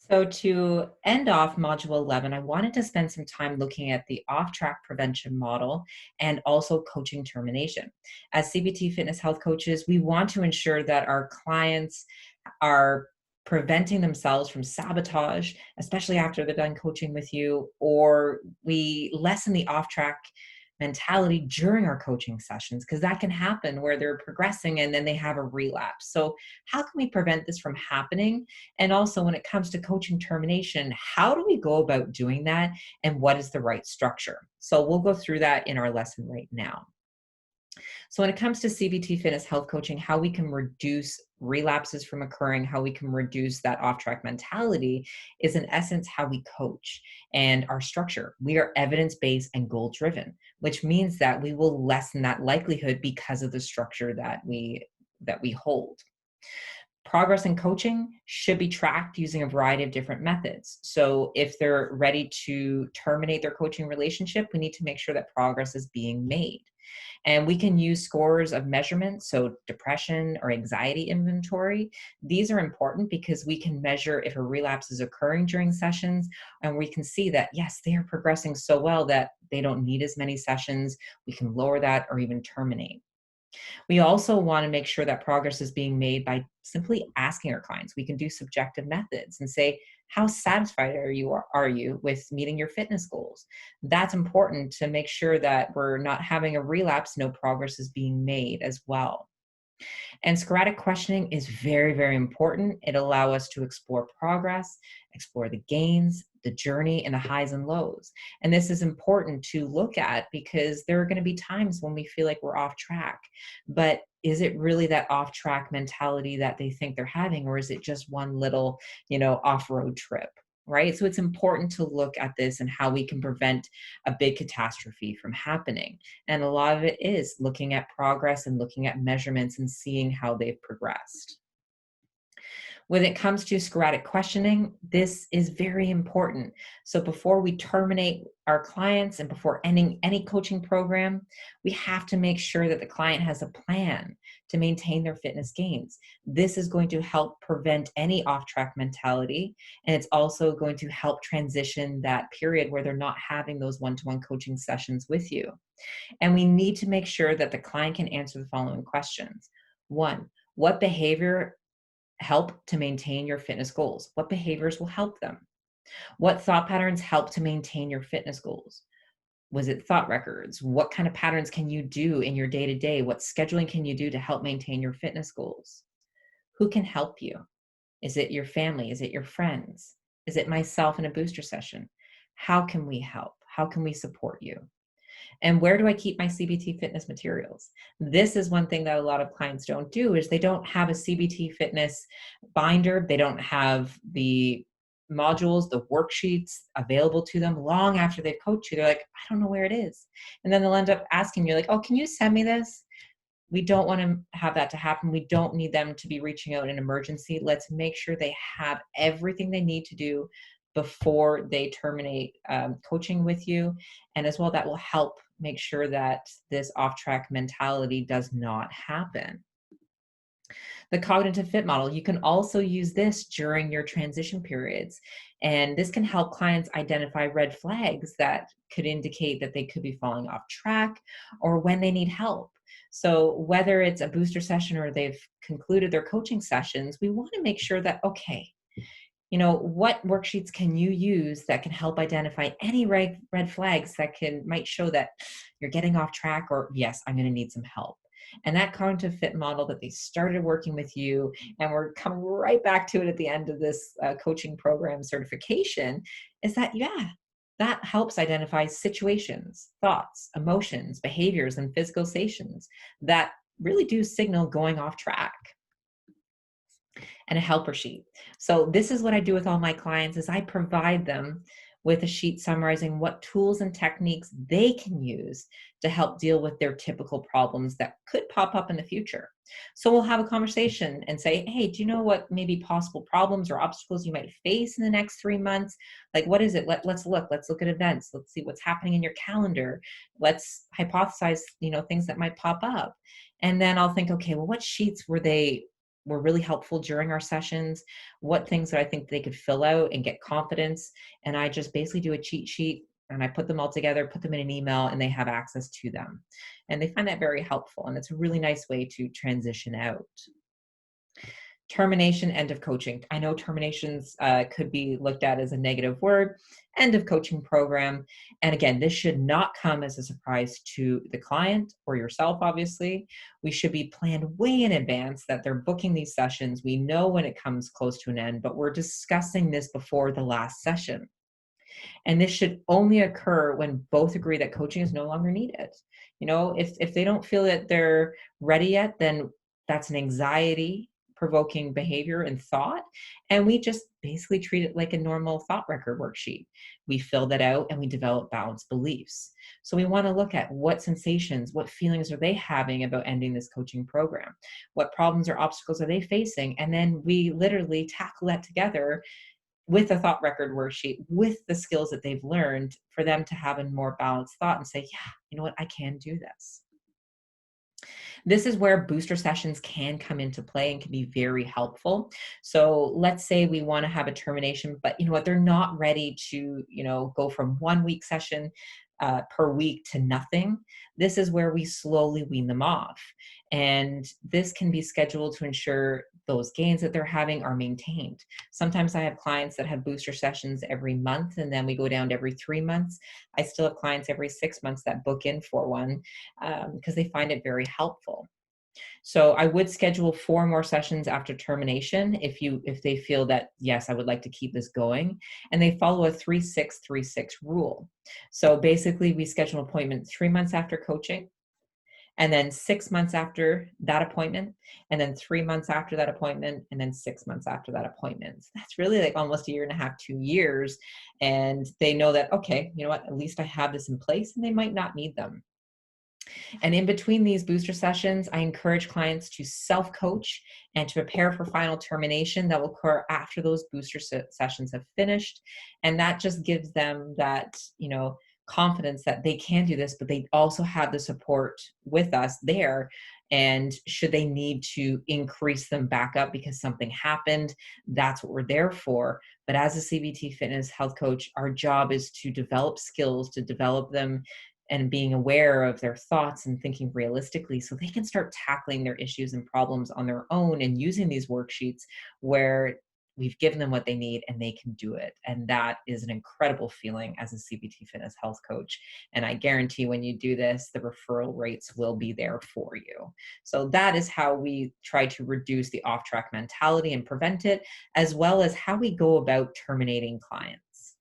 So, to end off Module 11, I wanted to spend some time looking at the off track prevention model and also coaching termination. As CBT fitness health coaches, we want to ensure that our clients are preventing themselves from sabotage, especially after they're done coaching with you, or we lessen the off track mentality during our coaching sessions because that can happen where they're progressing and then they have a relapse. So, how can we prevent this from happening? And also, when it comes to coaching termination, how do we go about doing that? And what is the right structure? So, we'll go through that in our lesson right now. So, when it comes to CBT fitness health coaching, how we can reduce relapses from occurring, how we can reduce that off track mentality is in essence how we coach and our structure. We are evidence based and goal driven, which means that we will lessen that likelihood because of the structure that we hold. Progress in coaching should be tracked using a variety of different methods. So, if they're ready to terminate their coaching relationship, we need to make sure that progress is being made. And we can use scores of measurement, so depression or anxiety inventory. These are important because we can measure if a relapse is occurring during sessions, and we can see that, yes, they are progressing so well that they don't need as many sessions. We can lower that or even terminate. We also want to make sure that progress is being made by simply asking our clients. We can do subjective methods and say, how satisfied are you with meeting your fitness goals? That's important to make sure that we're not having a relapse, no progress is being made as well. And sporadic questioning is very, very important. It allows us to explore progress, explore the gains, the journey, and the highs and lows. And this is important to look at because there are going to be times when we feel like we're off track. But is it really that off track mentality that they think they're having, or is it just one little, off road trip? Right. So it's important to look at this and how we can prevent a big catastrophe from happening. And a lot of it is looking at progress and looking at measurements and seeing how they've progressed. When it comes to sporadic questioning, this is very important. So before we terminate our clients and before ending any coaching program, we have to make sure that the client has a plan to maintain their fitness gains. This is going to help prevent any off track mentality. And it's also going to help transition that period where they're not having those one to one coaching sessions with you. And we need to make sure that the client can answer the following questions. One, what behavior help to maintain your fitness goals? What behaviors will help them? What thought patterns help to maintain your fitness goals? Was it thought records? What kind of patterns can you do in your day to day? What scheduling can you do to help maintain your fitness goals? Who can help you? Is it your family? Is it your friends? Is it myself in a booster session? How can we help? How can we support you? And where do I keep my CBT fitness materials? This is one thing that a lot of clients don't do is they don't have a CBT fitness binder. They don't have the modules, the worksheets available to them long after they've coached you. They're like, I don't know where it is. And then they'll end up asking you like, oh, can you send me this? We don't want to have that to happen. We don't need them to be reaching out in an emergency. Let's make sure they have everything they need to do before they terminate coaching with you. And as well, that will help make sure that this off track mentality does not happen. The cognitive fit model, you can also use this during your transition periods. And this can help clients identify red flags that could indicate that they could be falling off track or when they need help. So, whether it's a booster session or they've concluded their coaching sessions, we want to make sure that, okay, what worksheets can you use that can help identify any red flags that might show that you're getting off track or yes, I'm going to need some help. And that cognitive fit model that they started working with you, and we're coming right back to it at the end of this coaching program certification, is that, yeah, that helps identify situations, thoughts, emotions, behaviors, and physical sensations that really do signal going off track, and a helper sheet. So this is what I do with all my clients is I provide them with a sheet summarizing what tools and techniques they can use to help deal with their typical problems that could pop up in the future. So we'll have a conversation and say, hey, do you know what maybe possible problems or obstacles you might face in the next 3 months? Like, what is it? Let's look at events. Let's see what's happening in your calendar. Let's hypothesize, things that might pop up. And then I'll think, okay, well, what sheets were they were really helpful during our sessions, what things that I think they could fill out and get confidence. And I just basically do a cheat sheet and I put them all together, put them in an email, and they have access to them. And they find that very helpful. And it's a really nice way to transition out. Termination, end of coaching. I know terminations could be looked at as a negative word. End of coaching program. And again, this should not come as a surprise to the client or yourself, obviously. We should be planned way in advance that they're booking these sessions. We know when it comes close to an end, but we're discussing this before the last session. And this should only occur when both agree that coaching is no longer needed. If they don't feel that they're ready yet, then that's an anxiety provoking behavior and thought. And we just basically treat it like a normal thought record worksheet. We fill that out and we develop balanced beliefs. So we want to look at what sensations, what feelings are they having about ending this coaching program? What problems or obstacles are they facing? And then we literally tackle that together with a thought record worksheet, with the skills that they've learned, for them to have a more balanced thought and say, yeah, you know what, I can do this. This is where booster sessions can come into play and can be very helpful. So let's say we want to have a termination, but you know what, they're not ready to, go from 1 week session per week to nothing. This is where we slowly wean them off. And this can be scheduled to ensure those gains that they're having are maintained. Sometimes I have clients that have booster sessions every month, and then we go down to every 3 months. I still have clients every 6 months that book in for one because they find it very helpful. So I would schedule 4 more sessions after termination if they feel that, yes, I would like to keep this going. And they follow a 3-6-3-6 rule. So basically we schedule an appointment 3 months after coaching, and then 6 months after that appointment, and then 3 months after that appointment, and then 6 months after that appointment. So that's really like almost a year and a half, 2 years. And they know that, okay, you know what, at least I have this in place, and they might not need them. And in between these booster sessions, I encourage clients to self-coach and to prepare for final termination that will occur after those booster sessions have finished. And that just gives them that, confidence that they can do this, but they also have the support with us there. And should they need to increase them back up because something happened, that's what we're there for. But as a CBT fitness health coach, our job is to develop skills, to develop them and being aware of their thoughts and thinking realistically so they can start tackling their issues and problems on their own and using these worksheets where we've given them what they need and they can do it. And that is an incredible feeling as a CBT fitness health coach. And I guarantee when you do this, the referral rates will be there for you. So that is how we try to reduce the off track mentality and prevent it, as well as how we go about terminating clients.